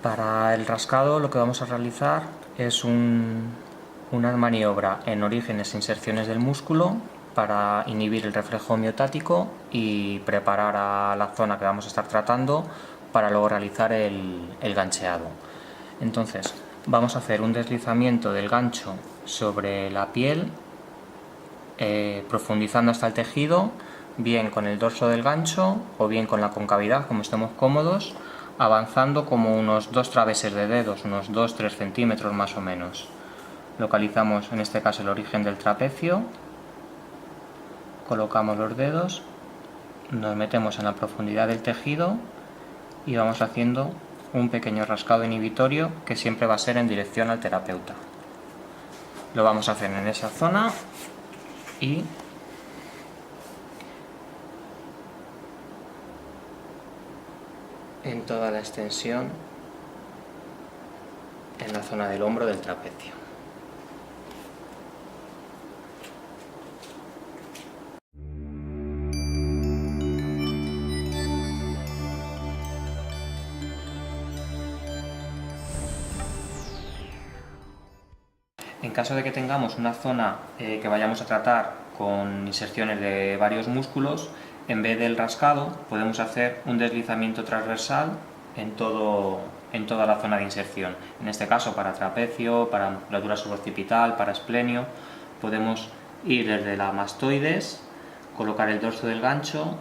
Para el rascado lo que vamos a realizar es una maniobra en orígenes e inserciones del músculo para inhibir el reflejo miotático y preparar a la zona que vamos a estar tratando para luego realizar el gancheado. Entonces vamos a hacer un deslizamiento del gancho sobre la piel, profundizando hasta el tejido, bien con el dorso del gancho o bien con la concavidad, como estemos cómodos, avanzando como unos 2 traveses de dedos, unos 2-3 centímetros más o menos. Localizamos en este caso el origen del trapecio, colocamos los dedos, nos metemos en la profundidad del tejido y vamos haciendo un pequeño rascado inhibitorio que siempre va a ser en dirección al terapeuta. Lo vamos a hacer en esa zona y en toda la extensión en la zona del hombro del trapecio. En caso de que tengamos una zona que vayamos a tratar con inserciones de varios músculos, en vez del rascado podemos hacer un deslizamiento transversal en toda la zona de inserción. En este caso para trapecio, para musculatura suboccipital, para esplenio, podemos ir desde la mastoides, colocar el dorso del gancho,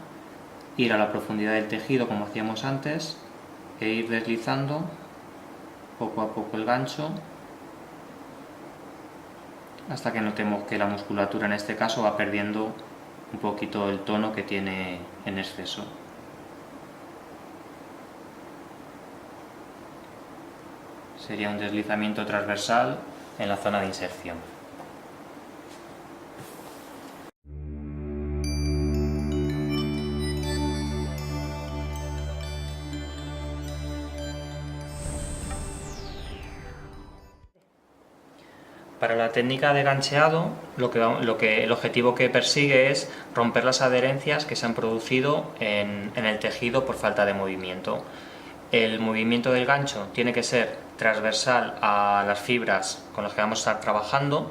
ir a la profundidad del tejido como hacíamos antes e ir deslizando poco a poco el gancho hasta que notemos que la musculatura en este caso va perdiendo un poquito el tono que tiene en exceso. Sería un deslizamiento transversal en la zona de inserción. Para la técnica de gancheado, el objetivo que persigue es romper las adherencias que se han producido en el tejido por falta de movimiento. El movimiento del gancho tiene que ser transversal a las fibras con las que vamos a estar trabajando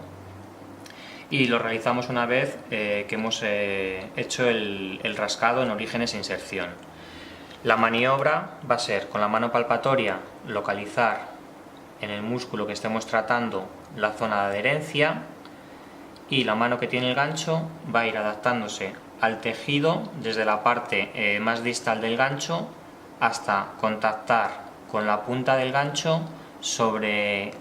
y lo realizamos una vez que hemos hecho el rascado en orígenes e inserción. La maniobra va a ser con la mano palpatoria localizar en el músculo que estemos tratando la zona de adherencia y la mano que tiene el gancho va a ir adaptándose al tejido desde la parte más distal del gancho hasta contactar con la punta del gancho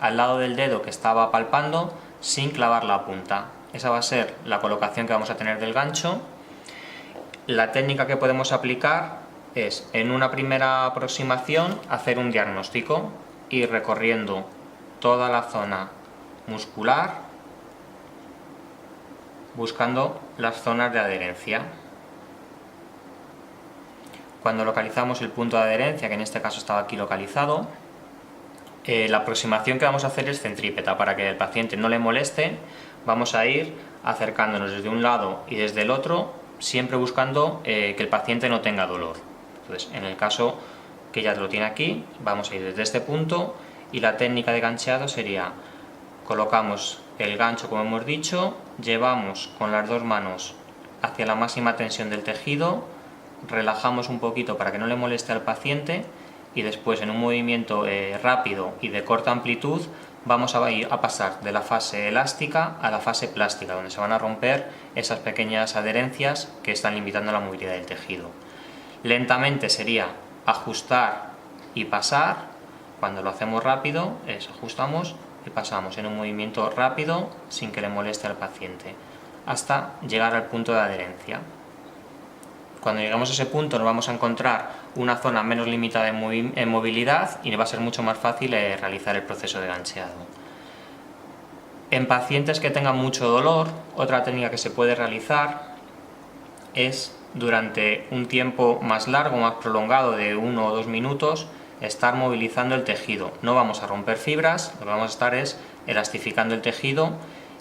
al lado del dedo que estaba palpando sin clavar la punta. Esa va a ser la colocación que vamos a tener del gancho. La técnica que podemos aplicar es, en una primera aproximación, hacer un diagnóstico, ir recorriendo toda la zona muscular buscando las zonas de adherencia. Cuando localizamos el punto de adherencia, que en este caso estaba aquí localizado, la aproximación que vamos a hacer es centrípeta. Para que el paciente no le moleste, vamos a ir acercándonos desde un lado y desde el otro, siempre buscando que el paciente no tenga dolor. Entonces, en el caso que ya lo tiene aquí, vamos a ir desde este punto y la técnica de gancheado sería: colocamos el gancho como hemos dicho, llevamos con las dos manos hacia la máxima tensión del tejido, relajamos un poquito para que no le moleste al paciente y después, en un movimiento rápido y de corta amplitud, vamos a pasar de la fase elástica a la fase plástica, donde se van a romper esas pequeñas adherencias que están limitando la movilidad del tejido. Lentamente sería ajustar y pasar. Cuando lo hacemos rápido es ajustamos y pasamos en un movimiento rápido sin que le moleste al paciente hasta llegar al punto de adherencia. Cuando lleguemos a ese punto nos vamos a encontrar una zona menos limitada en movilidad y va a ser mucho más fácil realizar el proceso de gancheado. En pacientes que tengan mucho dolor, otra técnica que se puede realizar es, durante un tiempo más largo, más prolongado de 1 o 2 minutos, estar movilizando el tejido. No vamos a romper fibras, lo que vamos a estar es elastificando el tejido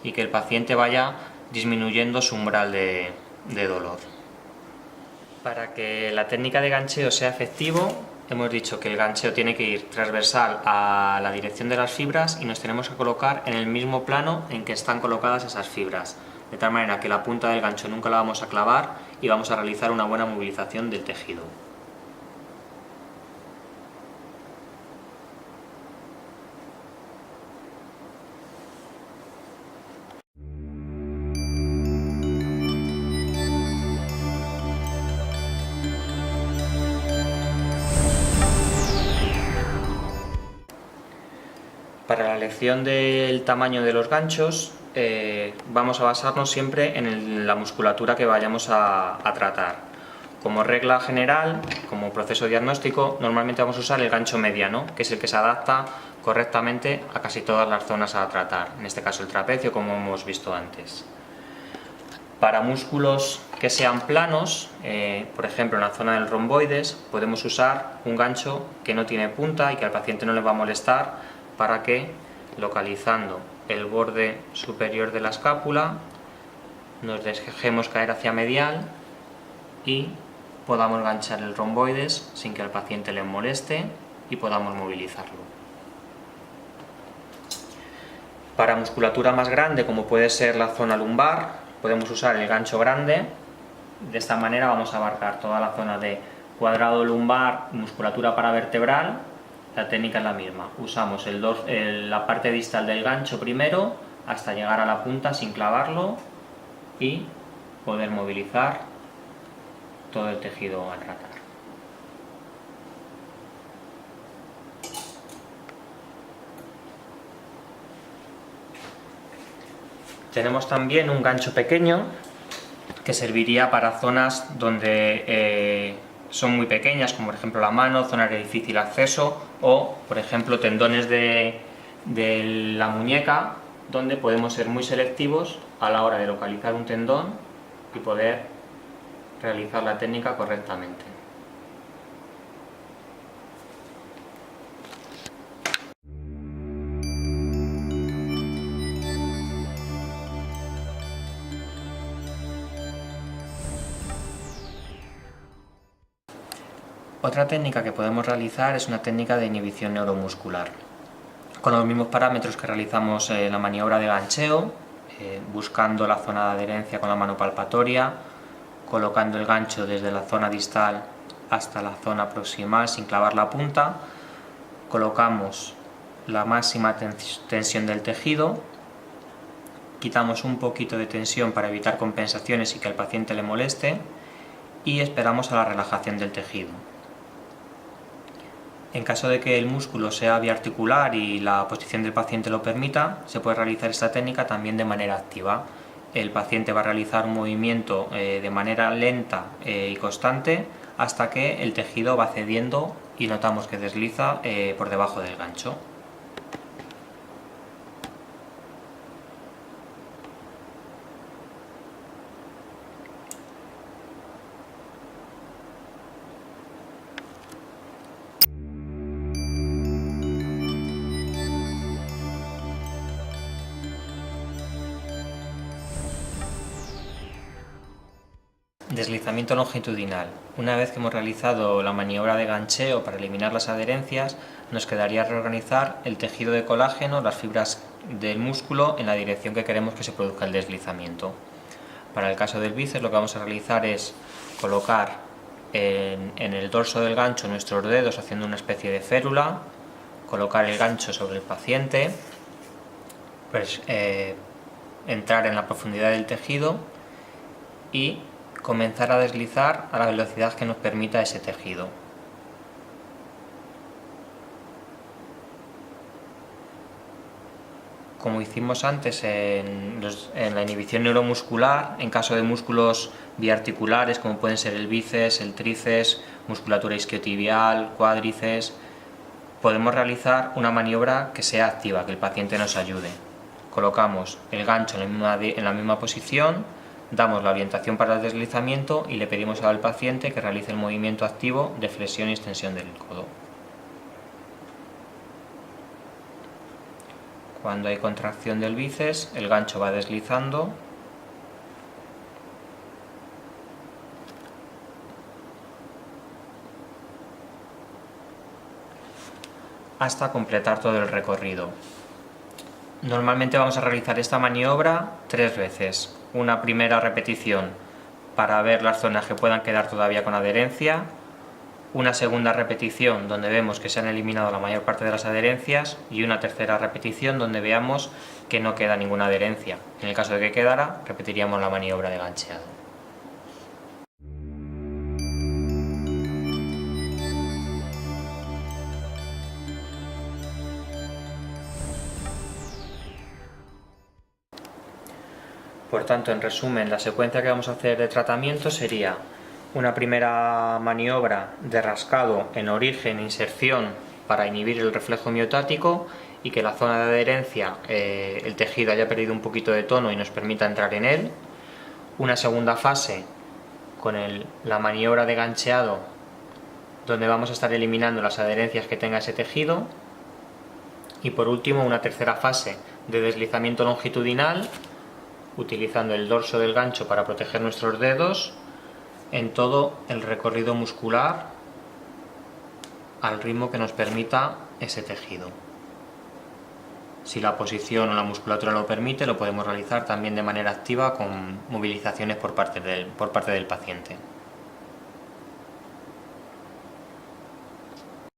y que el paciente vaya disminuyendo su umbral de dolor. Para que la técnica de gancheo sea efectivo, hemos dicho que el gancheo tiene que ir transversal a la dirección de las fibras y nos tenemos que colocar en el mismo plano en que están colocadas esas fibras, de tal manera que la punta del gancho nunca la vamos a clavar y vamos a realizar una buena movilización del tejido. Para la elección del tamaño de los ganchos vamos a basarnos siempre en la musculatura que vayamos a tratar. Como regla general, como proceso diagnóstico, normalmente vamos a usar el gancho mediano, que es el que se adapta correctamente a casi todas las zonas a tratar, en este caso el trapecio, como hemos visto antes. Para músculos que sean planos, por ejemplo en la zona del romboides, podemos usar un gancho que no tiene punta y que al paciente no le va a molestar, para que, localizando el borde superior de la escápula, nos dejemos caer hacia medial y podamos ganchar el romboides sin que al paciente le moleste y podamos movilizarlo. Para musculatura más grande, como puede ser la zona lumbar, podemos usar el gancho grande. De esta manera vamos a abarcar toda la zona de cuadrado lumbar, musculatura paravertebral. La técnica es la misma, usamos la parte distal del gancho primero hasta llegar a la punta sin clavarlo y poder movilizar todo el tejido a tratar. Tenemos también un gancho pequeño que serviría para zonas donde son muy pequeñas, como por ejemplo la mano, zonas de difícil acceso o, por ejemplo, tendones de la muñeca, donde podemos ser muy selectivos a la hora de localizar un tendón y poder realizar la técnica correctamente. Otra técnica que podemos realizar es una técnica de inhibición neuromuscular. Con los mismos parámetros que realizamos en la maniobra de gancheo, buscando la zona de adherencia con la mano palpatoria, colocando el gancho desde la zona distal hasta la zona proximal sin clavar la punta, colocamos la máxima tensión del tejido, quitamos un poquito de tensión para evitar compensaciones y que al paciente le moleste y esperamos a la relajación del tejido. En caso de que el músculo sea biarticular y la posición del paciente lo permita, se puede realizar esta técnica también de manera activa. El paciente va a realizar un movimiento de manera lenta y constante hasta que el tejido va cediendo y notamos que desliza por debajo del gancho. Deslizamiento longitudinal. Una vez que hemos realizado la maniobra de gancheo para eliminar las adherencias, nos quedaría reorganizar el tejido de colágeno, las fibras del músculo, en la dirección que queremos que se produzca el deslizamiento. Para el caso del bíceps, lo que vamos a realizar es colocar en el dorso del gancho nuestros dedos haciendo una especie de férula, colocar el gancho sobre el paciente, entrar en la profundidad del tejido y comenzar a deslizar a la velocidad que nos permita ese tejido. Como hicimos antes en la inhibición neuromuscular, en caso de músculos biarticulares como pueden ser el bíceps, el tríceps, musculatura isquiotibial, cuádriceps, podemos realizar una maniobra que sea activa, que el paciente nos ayude. Colocamos el gancho en la misma posición, damos la orientación para el deslizamiento y le pedimos al paciente que realice el movimiento activo de flexión y extensión del codo. Cuando hay contracción del bíceps, el gancho va deslizando hasta completar todo el recorrido. Normalmente vamos a realizar esta maniobra 3 veces. Una primera repetición para ver las zonas que puedan quedar todavía con adherencia, una segunda repetición donde vemos que se han eliminado la mayor parte de las adherencias y una tercera repetición donde veamos que no queda ninguna adherencia. En el caso de que quedara, repetiríamos la maniobra de gancheado. Por tanto, en resumen, la secuencia que vamos a hacer de tratamiento sería una primera maniobra de rascado en origen e inserción para inhibir el reflejo miotático y que la zona de adherencia, el tejido haya perdido un poquito de tono y nos permita entrar en él. Una segunda fase con la maniobra de gancheado, donde vamos a estar eliminando las adherencias que tenga ese tejido. Y por último, una tercera fase de deslizamiento longitudinal, utilizando el dorso del gancho para proteger nuestros dedos en todo el recorrido muscular al ritmo que nos permita ese tejido. Si la posición o la musculatura lo permite, lo podemos realizar también de manera activa con movilizaciones por parte del paciente.